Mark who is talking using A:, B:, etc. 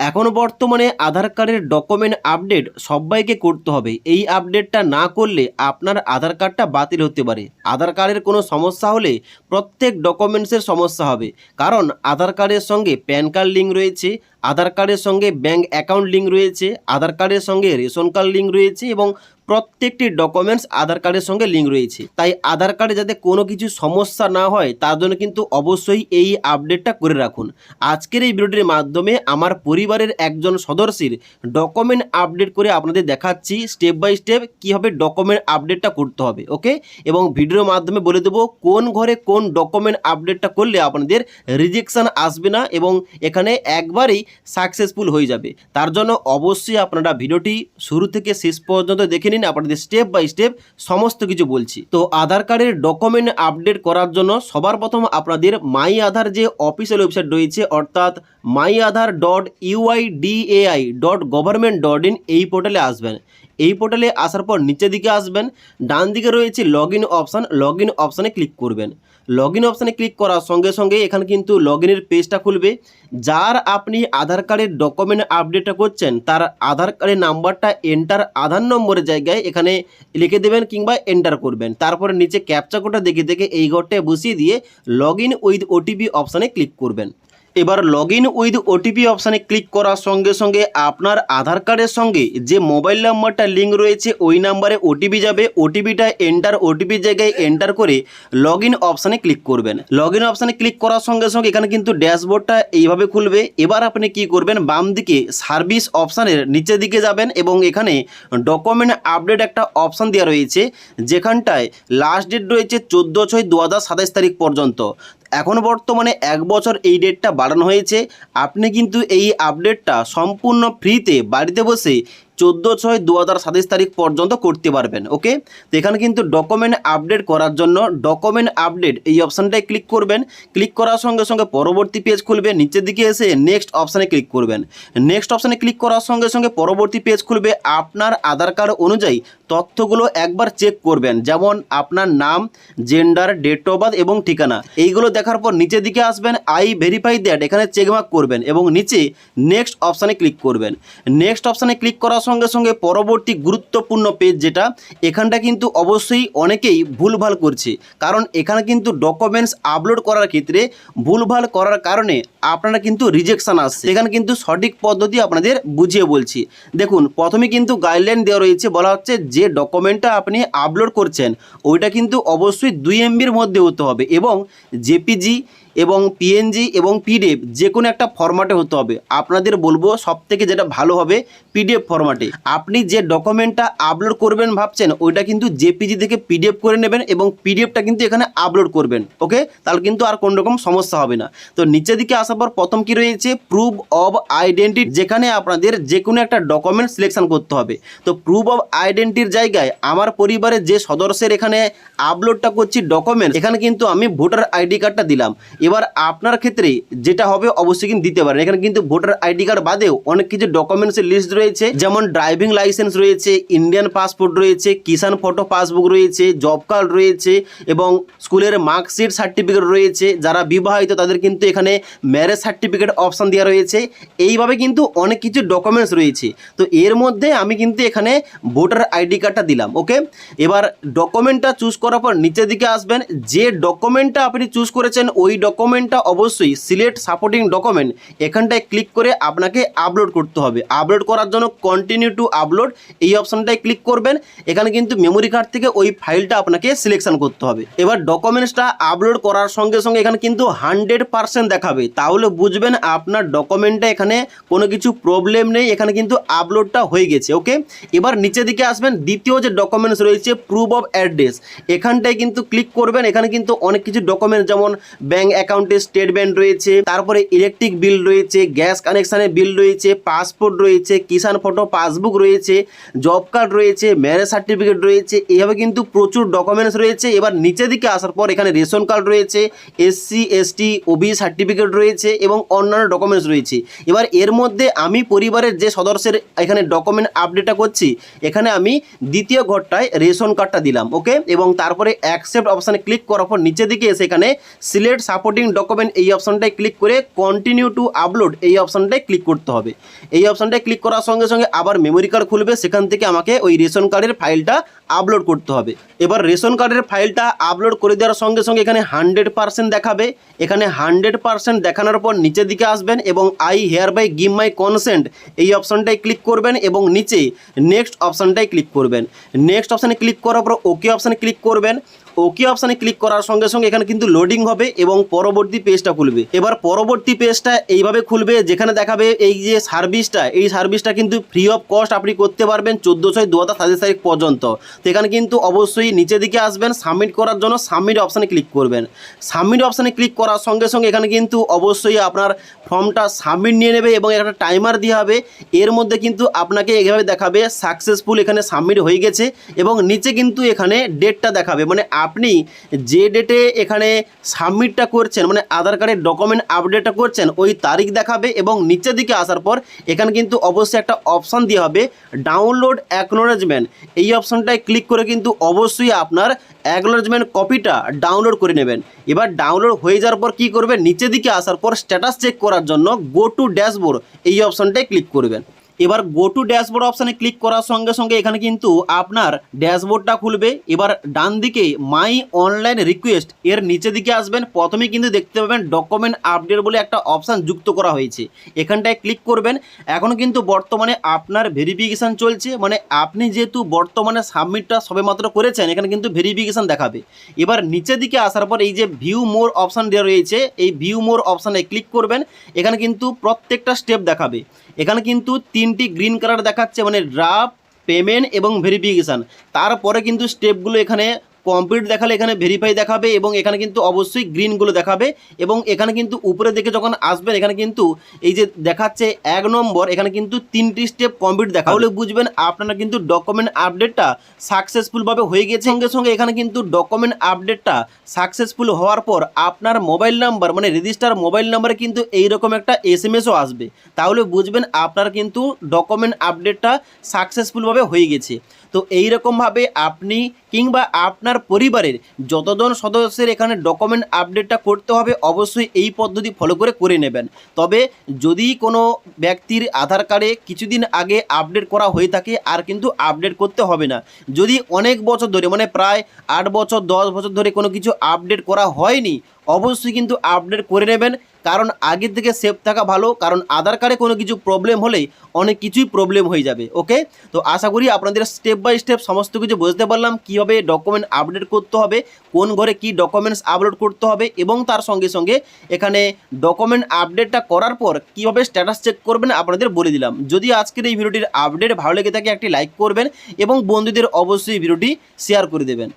A: এখন বর্তমানে আধার কার্ডের ডকুমেন্ট আপডেট সবাইকে করতে হবে। এই আপডেটটা না করলে আপনার আধার কার্ডটা বাতিল হতে পারে। আধার কার্ডের কোনো সমস্যা হলে প্রত্যেক ডকুমেন্টসের সমস্যা হবে, কারণ আধার কার্ডের সঙ্গে প্যান কার্ড লিঙ্ক রয়েছে, আধার কার্ডের সঙ্গে ব্যাঙ্ক অ্যাকাউন্ট লিঙ্ক রয়েছে, আধার কার্ডের সঙ্গে রেশন কার্ড লিঙ্ক রয়েছে এবং প্রত্যেকটি ডকুমেন্টস আধার কার্ডের সঙ্গে লিঙ্ক রয়েছে। তাই আধার কার্ডে যাতে কোনো কিছু সমস্যা না হয় তার জন্য কিন্তু অবশ্যই এই আপডেটটা করে রাখুন। আজকের এই ভিডিওটির মাধ্যমে আমার পরিবারের একজন সদস্যের ডকুমেন্ট আপডেট করে আপনাদের দেখাচ্ছি স্টেপ বাই স্টেপ কীভাবে ডকুমেন্ট আপডেটটা করতে হবে। ওকে, এবং ভিডিওর মাধ্যমে বলে দেবো কোন ঘরে কোন ডকুমেন্ট আপডেটটা করলে আপনাদের রিজেকশান আসবে না এবং এখানে একবারেই সাকসেসফুল হয়ে যাবে। তার জন্য অবশ্যই আপনারা ভিডিওটি শুরু থেকে শেষ পর্যন্ত দেখে নিন, আপনাদের স্টেপ বাই স্টেপ সমস্ত কিছু বলছি। তো আধার কার্ডের ডকুমেন্ট আপডেট করার জন্য সবার প্রথম আপনাদের মাই আধার যে অফিসিয়াল ওয়েবসাইট রয়েছে অর্থাৎ myAadhar.uidai.government.in এই পোর্টালে আসবেন। এই পোর্টালে আসার পর নিচের দিকে আসবেন, ডান দিকে রয়েছে log in option, log in অপশানে ক্লিক করবেন। লগ ইন অপশানে ক্লিক করার সঙ্গে সঙ্গে এখানে কিন্তু লগ ইনের পেজটা খুলবে। যার আপনি আধার কার্ডের ডকুমেন্ট আপডেটটা করছেন তার আধার কার্ডের নাম্বারটা এন্টার আধার নম্বরের জায়গায় এখানে লিখে দেবেন কিংবা এন্টার করবেন। তারপরে নিচে ক্যাপচা কোডটা দেখে এই ঘরটায় বসিয়ে দিয়ে লগ ইন উইথ ওটিপি অপশানে ক্লিক করবেন। এবার লগ ইন উইথ ওটিপি অপশানে ক্লিক করার সঙ্গে সঙ্গে আপনার আধার কার্ডের সঙ্গে যে মোবাইল নাম্বারটা লিঙ্ক রয়েছে ওই নাম্বারে ওটিপি যাবে। ওটিপিটা এন্টার ওটিপির জায়গায় এন্টার করে লগ ইন অপশানে ক্লিক করবেন। লগ ইন অপশানে ক্লিক করার সঙ্গে সঙ্গে এখানে কিন্তু ড্যাশবোর্ডটা এইভাবে খুলবে। এবার আপনি কি করবেন, বাম দিকে সার্ভিস অপশানের নিচের দিকে যাবেন এবং এখানে ডকুমেন্ট আপডেট একটা অপশান দেওয়া রয়েছে, যেখানটায় লাস্ট ডেট রয়েছে 14/6/2027 তারিখ পর্যন্ত। এখন বর্তমানে 1 বছর এই ডেটটা বাড়ানো হয়েছে। আপনি কিন্তু এই আপডেটটা সম্পূর্ণ ফ্রিতে বাড়িতে বসে 14/6/2027 তারিখ পর্যন্ত করতে পারবেন। ওকে, তো এখানে কিন্তু ডকুমেন্ট আপডেট করার জন্য ডকুমেন্ট আপডেট এই অপশানটায় ক্লিক করবেন। ক্লিক করার সঙ্গে সঙ্গে পরবর্তী পেজ খুলবে। নিচের দিকে এসে নেক্সট অপশানে ক্লিক করবেন। নেক্সট অপশানে ক্লিক করার সঙ্গে সঙ্গে পরবর্তী পেজ খুলবে। আপনার আধার কার্ড অনুযায়ী তথ্যগুলো একবার চেক করবেন, যেমন আপনার নাম, জেন্ডার, ডেট অফ বার্থ এবং ঠিকানা। এইগুলো দেখার পর নিচের দিকে আসবেন, আই ভেরিফাই দ্যাট এখানে চেকমার্ক করবেন এবং নিচে নেক্সট অপশানে ক্লিক করবেন। নেক্সট অপশানে ক্লিক করার সঙ্গে সঙ্গে পরবর্তী গুরুত্বপূর্ণ পেজ যেটা, এখানটা কিন্তু অবশ্যই অনেকেই ভুলভাল করছে, কারণ এখানে কিন্তু ডকুমেন্টস আপলোড করার ক্ষেত্রে ভুলভাল করার কারণে আপনারা কিন্তু রিজেকশান আসছে। এখানে কিন্তু সঠিক পদ্ধতি আপনাদের বুঝিয়ে বলছি। দেখুন, প্রথমে কিন্তু গাইডলাইন দেওয়া রয়েছে, বলা হচ্ছে যে ডকুমেন্টটা আপনি আপলোড করছেন ওইটা কিন্তু অবশ্যই 2 MBর মধ্যে হতে হবে এবং জেপিজি এবং পিএনজি এবং পিডিএফ যে কোনো একটা ফরম্যাটে হতে হবে। আপনাদের বলবো সবথেকে যেটা ভালো হবে পিডিএফ ফরম্যাটে। আপনি যে ডকুমেন্টটা আপলোড করবেন ভাবছেন ওইটা কিন্তু জেপিজি থেকে পিডিএফ করে নেবেন এবং পিডিএফটা কিন্তু এখানে আপলোড করবেন। ওকে, তাহলে কিন্তু আর কোনো রকম সমস্যা হবে না। তো নিচের দিকে আসার পর প্রথম কি রয়েছে, প্রুফ অফ আইডেন্টিটি, যেখানে আপনাদের যে কোনো একটা ডকুমেন্ট সিলেকশন করতে হবে। তো প্রুফ অফ আইডেন্টিটির জায়গায় আমার পরিবারের যে সদস্যের এখানে আপলোডটা করছি ডকুমেন্ট, এখানে কিন্তু আমি ভোটার আইডি কার্ডটা দিলাম। এবার আপনার ক্ষেত্রে যেটা হবে অবশ্যই কিন্তু দিতে পারেন। এখানে কিন্তু ভোটার আইডি কার্ড বাদেও অনেক কিছু ডকুমেন্টসের লিস্ট রয়েছে, যেমন ড্রাইভিং লাইসেন্স রয়েছে, ইন্ডিয়ান পাসপোর্ট রয়েছে, কিষাণ ফটো পাসবুক রয়েছে, জব কার্ড রয়েছে এবং স্কুলের মার্কশিট সার্টিফিকেট রয়েছে। যারা বিবাহিত তাদের কিন্তু এখানে ম্যারেজ সার্টিফিকেট অপশান দেওয়া রয়েছে। এইভাবে কিন্তু অনেক কিছু ডকুমেন্টস রয়েছে। তো এর মধ্যে আমি কিন্তু এখানে ভোটার আইডি কার্ডটা দিলাম। ওকে, এবার ডকুমেন্টটা চুজ করার পর নিচের দিকে আসবেন। যে ডকুমেন্টটা আপনি চুজ করেছেন ওই ডকুমেন্টটা অবশ্যই সিলেক্ট সাপোর্টিং ডকুমেন্ট এখানটায় ক্লিক করে আপনাকে আপলোড করতে হবে। আপলোড করার জন্য কন্টিনিউ টু আপলোড এই অপশানটায় ক্লিক করবেন। এখানে কিন্তু মেমোরি কার্ড থেকে ওই ফাইলটা আপনাকে সিলেকশন করতে হবে। এবার ডকুমেন্টসটা আপলোড করার সঙ্গে সঙ্গে এখানে কিন্তু 100% দেখাবে, তাহলে বুঝবেন আপনার ডকুমেন্টটা এখানে কোনো কিছু প্রবলেম নেই, এখানে কিন্তু আপলোডটা হয়ে গেছে। ওকে, এবার নিচের দিকে আসবেন, দ্বিতীয় যে ডকুমেন্টস রয়েছে প্রুফ অফ অ্যাড্রেস, এখানটায় কিন্তু ক্লিক করবেন। এখানে কিন্তু অনেক কিছু ডকুমেন্টস যেমন ব্যাঙ্ক অ্যাকাউন্টের স্টেটমেন্ট রয়েছে, তারপরে ইলেকট্রিক বিল রয়েছে, গ্যাস কানেকশানের বিল রয়েছে, পাসপোর্ট রয়েছে, কিষাণ ফটো পাসবুক রয়েছে, জব কার্ড রয়েছে, ম্যারেজ সার্টিফিকেট রয়েছে। এইভাবে কিন্তু প্রচুর ডকুমেন্টস রয়েছে। এবার নিচের দিকে আসার পর এখানে রেশন কার্ড রয়েছে, SC ST OB সার্টিফিকেট রয়েছে এবং অন্যান্য ডকুমেন্টস রয়েছে। এবার এর মধ্যে আমি পরিবারের যে সদস্যের এখানে ডকুমেন্ট আপডেটটা করছি, এখানে আমি দ্বিতীয় ঘরটায় রেশন কার্ডটা দিলাম। ওকে, এবং তারপরে অ্যাকসেপ্ট অপশানে ক্লিক করার পর নিচের দিকে এসে এখানে সিলেক্ট সাপোর্ট সাপোর্টিং ডকুমেন্ট এই অপশানটায় ক্লিক করে কন্টিনিউ টু আপলোড এই অপশানটায় ক্লিক করতে হবে। এই অপশানটায় ক্লিক করার সঙ্গে সঙ্গে আবার মেমোরি কার্ড খুলবে, সেখান থেকে আমাকে ওই রেশন কার্ডের ফাইলটা আপলোড করতে হবে। এবার রেশন কার্ডের ফাইলটা আপলোড করে দেওয়ার সঙ্গে সঙ্গে এখানে 100% দেখাবে। এখানে 100% দেখানোর পর নিচের দিকে আসবেন এবং I hereby give my consent এই অপশানটায় ক্লিক করবেন এবং নিচে নেক্সট অপশানটায় ক্লিক করবেন। নেক্সট অপশানে ক্লিক করার পর ওকে অপশানে ক্লিক করবেন। ওকে অপশানে ক্লিক করার সঙ্গে সঙ্গে এখানে কিন্তু লোডিং হবে এবং পরবর্তী পেজটা খুলবে। এবার পরবর্তী পেজটা এইভাবে খুলবে, যেখানে দেখাবে এই যে সার্ভিসটা, এই সার্ভিসটা কিন্তু ফ্রি অফ কস্ট আপনি করতে পারবেন 14/6/2027 তারিখ পর্যন্ত। তো এখানে কিন্তু অবশ্যই নিচের দিকে আসবেন, সাবমিট করার জন্য সাবমিট অপশানে ক্লিক করবেন। সাবমিট অপশানে ক্লিক করার সঙ্গে সঙ্গে এখানে কিন্তু অবশ্যই আপনার ফর্মটা সাবমিট নিয়ে নেবে এবং একটা টাইমার দেওয়া হবে। এর মধ্যে কিন্তু আপনাকে এইভাবে দেখাবে সাকসেসফুল, এখানে সাবমিট হয়ে গেছে এবং নিচে কিন্তু এখানে ডেটটা দেখাবে, মানে আপনি যে ডেটে এখানে সাবমিটটা করছেন, মানে আধার কার্ডের ডকুমেন্ট আপডেটটা করছেন ওই তারিখ দেখাবে। এবং নিচের দিকে আসার পর এখানে কিন্তু অবশ্যই একটা অপশান দেওয়া হবে ডাউনলোড অ্যাকনোলেজমেন্ট। এই অপশানটায় ক্লিক করে কিন্তু অবশ্যই আপনার অ্যাকনোলেজমেন্ট কপিটা ডাউনলোড করে নেবেন। এবার ডাউনলোড হয়ে যাওয়ার পর কী করবেন, নিচের দিকে আসার পর স্ট্যাটাস চেক করার জন্য গো টু ড্যাশবোর্ড এই অপশানটায় ক্লিক করবেন। এবার গো টু ড্যাশবোর্ড অপশানে ক্লিক করার সঙ্গে সঙ্গে এখানে কিন্তু আপনার ড্যাশবোর্ডটা খুলবে। এবার ডান দিকে মাই অনলাইন রিকোয়েস্ট এর নিচে দিকে আসবেন, প্রথমে কিন্তু দেখতে পাবেন ডকুমেন্ট আপডেট বলে একটা অপশান যুক্ত করা হয়েছে, এখানটায় ক্লিক করবেন। এখনও কিন্তু বর্তমানে আপনার ভেরিফিকেশান চলছে, মানে আপনি যেহেতু বর্তমানে সাবমিটটা সবেমাত্র করেছেন এখানে কিন্তু ভেরিফিকেশান দেখাবে। এবার নিচের দিকে আসার পর এই যে ভিউ মোর অপশান দেওয়া রয়েছে, এই ভিউ মোর অপশানে ক্লিক করবেন। এখানে কিন্তু প্রত্যেকটা স্টেপ দেখাবে। এখানে কিন্তু 3টি গ্রিন কালার দেখাচ্ছে, মানে ড্রাফট, পেমেন্ট এবং ভেরিফিকেশান। তারপরে কিন্তু স্টেপগুলো এখানে কমপ্লিট দেখালে এখানে ভেরিফাই দেখাবে এবং এখানে কিন্তু অবশ্যই গ্রিনগুলো দেখাবে। এবং এখানে কিন্তু উপরে দিকে যখন আসবেন এখানে কিন্তু এই যে দেখাচ্ছে 1 নম্বর, এখানে কিন্তু 3টি স্টেপ কমপ্লিট দেখা হলে বুঝবেন আপনারা কিন্তু ডকুমেন্ট আপডেটটা সাকসেসফুলভাবে হয়ে গেছে। সঙ্গে সঙ্গে এখানে কিন্তু ডকুমেন্ট আপডেটটা সাকসেসফুল হওয়ার পর আপনার মোবাইল নাম্বার, মানে রেজিস্টার মোবাইল নাম্বারে কিন্তু এইরকম একটা SMS-ও আসবে, তাহলে বুঝবেন আপনার কিন্তু ডকুমেন্ট আপডেটটা সাকসেসফুলভাবে হয়ে গেছে। তো এইরকমভাবে আপনি কিংবা আপনার পরিবারের যতজন সদস্যের এখানে ডকুমেন্ট আপডেটটা করতে হবে অবশ্যই এই পদ্ধতি ফলো করে নেবেন। তবে যদি কোনো ব্যক্তির আধার কার্ডে কিছুদিন আগে আপডেট করা হয়ে থাকে আর কিন্তু আপডেট করতে হবে না। যদি অনেক বছর ধরে, মানে প্রায় 8 বছর 10 বছর ধরে কোনো কিছু আপডেট করা হয়নি, অবশ্যই কিন্তু আপডেট করে নেবেন, কারণ আগের থেকে সেফ থাকা ভালো। কারণ আধার কার্ডে কোনো কিছু প্রবলেম হলেই অনেক কিছুই প্রবলেম হয়ে যাবে। ওকে, তো আশা করি আপনাদের স্টেপ বাই স্টেপ সমস্ত কিছু বুঝতে পারলাম, কীভাবে ডকুমেন্ট আপডেট করতে হবে, কোন ঘরে কি ডকুমেন্টস আপলোড করতে হবে এবং তার সঙ্গে সঙ্গে এখানে ডকুমেন্ট আপডেটটা করার পর কীভাবে স্ট্যাটাস চেক করবেন আপনাদের বলে দিলাম। যদি আজকের এই ভিডিওটির আপডেট ভালো লেগে থাকে একটি লাইক করবেন এবং বন্ধুদের অবশ্যই ভিডিওটি শেয়ার করে দেবেন।